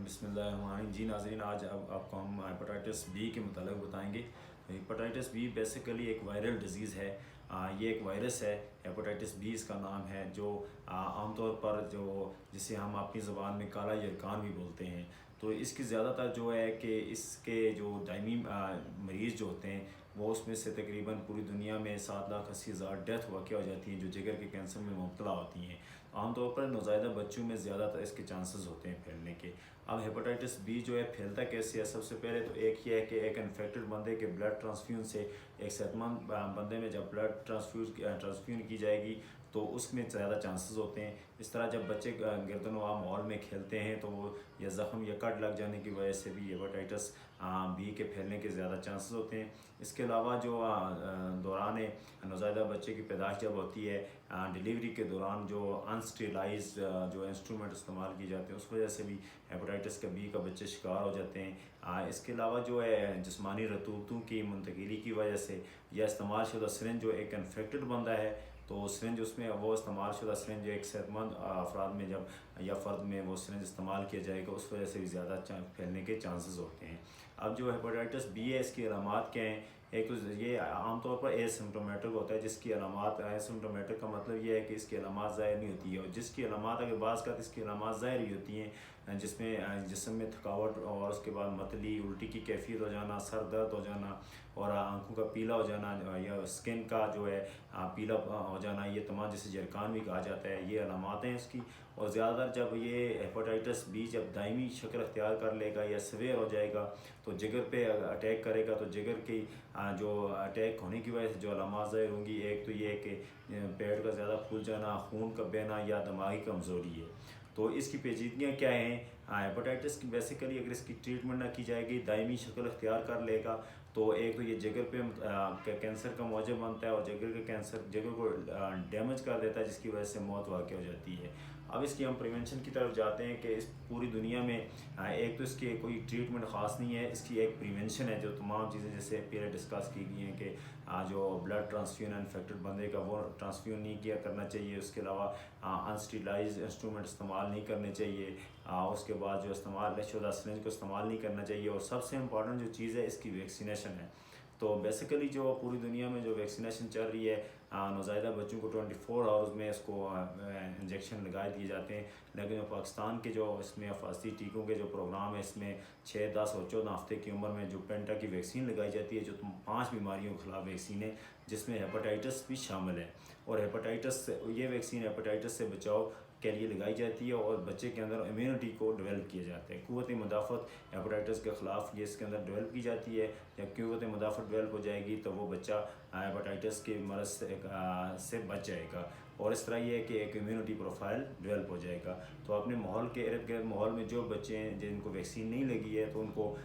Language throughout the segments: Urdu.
بسم اللہ الرحمن الرحیم۔ جی ناظرین، آج آپ کو ہم ہیپاٹائٹس بی کے متعلق بتائیں گے۔ ہیپاٹائٹس بی بیسیکلی ایک وائرل ڈیزیز ہے۔ یہ ایک وائرس ہے، ہیپاٹائٹس بی اس کا نام ہے، جو عام طور پر جسے ہم اپنی زبان میں کالا یرکان بھی بولتے ہیں۔ تو اس کی زیادہ تر جو ہے کہ اس کے جو دائمی مریض جو ہوتے ہیں وہ اس میں سے تقریباً پوری دنیا میں 7,80,000 ڈیتھ واقع ہو جاتی ہیں جو جگر کے کینسر میں مبتلا ہوتی ہیں۔ عام طور پر نوزائیدہ بچوں میں زیادہ تر اس کے چانسز ہوتے ہیں پھیلنے کے۔ اب ہیپاٹائٹس بی جو ہے پھیلتا کیسے ہے؟ سب سے پہلے تو ایک یہ ہے کہ ایک انفیکٹڈ بندے کے بلڈ ٹرانسفیوژن سے ایک صحت مند بندے میں جب بلڈ ٹرانسفیوژن کی جائے گی تو اس میں زیادہ چانسز ہوتے ہیں۔ اس طرح جب بچے گردنواں ماحول میں کھیلتے ہیں تو وہ یا زخم یا کٹ لگ جانے کی وجہ سے بھی ہیپاٹائٹس بی کے پھیلنے کے زیادہ چانسز ہوتے ہیں۔ اس کے علاوہ جو دوران نوزائیدہ بچے کی پیدائش جب ہوتی ہے، ڈیلیوری کے دوران جو انسٹیرلائزڈ جو انسٹرومنٹ استعمال کیے جاتے ہیں اس وجہ سے بھی ہیپاٹائٹس کا بی کا بچے شکار ہو جاتے ہیں۔ اس کے علاوہ جو ہے جسمانی رطوبتوں کی منتقلی کی وجہ سے یا استعمال شدہ سرنج جو ایک انفیکٹڈ بندہ ہے تو سرنج اس میں وہ استعمال شدہ سرنج ایک صحت مند افراد میں جب یا فرد میں وہ سرنج استعمال کیا جائے گا اس وجہ سے بھی زیادہ پھیلنے کے چانسز ہوتے ہیں۔ اب جو ہیپاٹائٹس بی ہے اس کی علامات کیا ہیں؟ ایک تو یہ عام طور پر ایسمپٹومیٹک ہوتا ہے، جس کی علامات ایسمپٹومیٹک کا مطلب یہ ہے کہ اس کی علامات ظاہر نہیں ہوتی ہے، اور جس کی علامات اگر بعض کا اس کی علامات ظاہر ہی ہوتی ہیں، جس میں جسم میں تھکاوٹ اور اس کے بعد متلی الٹی کی کیفیت ہو جانا، سر درد ہو جانا اور آنکھوں کا پیلا ہو جانا یا اسکن کا جو ہے پیلا ہو جانا، یہ تمام جسے جرکان بھی کہا جاتا ہے، یہ علامات ہیں اس کی۔ اور زیادہ تر جب یہ ہیپاٹائٹس بی جب دائمی شکل اختیار کر لے گا یا سویئر ہو جائے گا تو جگر پہ اٹیک کرے گا، تو جگر کی جو اٹیک ہونے کی وجہ سے جو علامات ظاہر ہوں گی، ایک تو یہ ہے کہ پیٹ کا زیادہ پھول جانا، خون کا بہنا یا دماغی کمزوری ہے۔ تو اس کی پیچیدگیاں کیا ہیں؟ ہیپاٹائٹس کی بیسیکلی اگر اس کی ٹریٹمنٹ نہ کی جائے گی، دائمی شکل اختیار کر لے گا تو ایک تو یہ جگر پہ کینسر کا موجب بنتا ہے اور جگر کا کینسر جگر کو ڈیمیج کر دیتا ہے، جس کی وجہ سے موت واقع ہو جاتی ہے۔ اب اس کی ہم پریونشن کی طرف جاتے ہیں کہ اس پوری دنیا میں ایک تو اس کی کوئی ٹریٹمنٹ خاص نہیں ہے، اس کی ایک پریونشن ہے جو تمام چیزیں جیسے پہلے ڈسکس کی گئی ہیں کہ جو بلڈ ٹرانسفیوژن انفیکٹڈ بندے کا وہ ٹرانسفیوژن نہیں کیا کرنا چاہیے، اس کے علاوہ انسٹیرلائزڈ انسٹرومنٹ استعمال نہیں کرنے چاہیے، اس کے بعد جو استعمال شدہ سرنج کو استعمال نہیں کرنا چاہیے، اور سب سے امپورٹنٹ جو چیز ہے اس کی ویکسینیشن ہے۔ تو بیسیکلی جو پوری دنیا میں جو ویکسینیشن چل رہی ہے، نوزائیدہ بچوں کو 24 آورز میں اس کو انجیکشن لگائے دیے جاتے ہیں، لیکن جو پاکستان کے جو اس میں حفاظتی ٹیکوں کے جو پروگرام ہے، اس میں 6، 10 اور 14 ہفتے کی عمر میں جو پینٹا کی ویکسین لگائی جاتی ہے جو 5 بیماریوں کے خلاف ویکسین ہے، جس میں ہیپاٹائٹس بھی شامل ہے، اور یہ ویکسین ہیپاٹائٹس سے بچاؤ کے لیے لگائی جاتی ہے اور بچے کے اندر امیونٹی کو ڈیولپ کیا جاتا ہے، قوت مدافعت ہیپاٹائٹس کے خلاف یہ اس کے اندر ڈیولپ کی جاتی ہے۔ جب قوت مدافعت ڈیولپ ہو جائے گی تو وہ بچہ ہیپاٹائٹس کے مرض سے بچ جائے گا، اور اس طرح یہ ہے کہ ایک امیونٹی پروفائل ڈیولپ ہو جائے گا۔ تو اپنے ماحول کے ارد گرد ماحول میں جو بچے ہیں جن کو ویکسین نہیں لگی ہے تو ان کو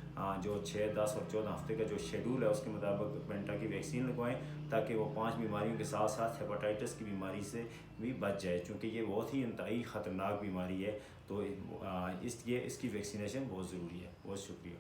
جو 6، 10 اور 14 ہفتے کا جو شیڈول ہے اس کے مطابق پینٹا کی ویکسین لگوائیں تاکہ وہ 5 بیماریوں کے ساتھ ساتھ ہیپاٹائٹس کی بیماری سے بھی بچ جائے، چونکہ یہ بہت ہی انتہائی خطرناک بیماری ہے۔ تو اس کی ویکسینیشن بہت ضروری ہے۔ بہت شکریہ۔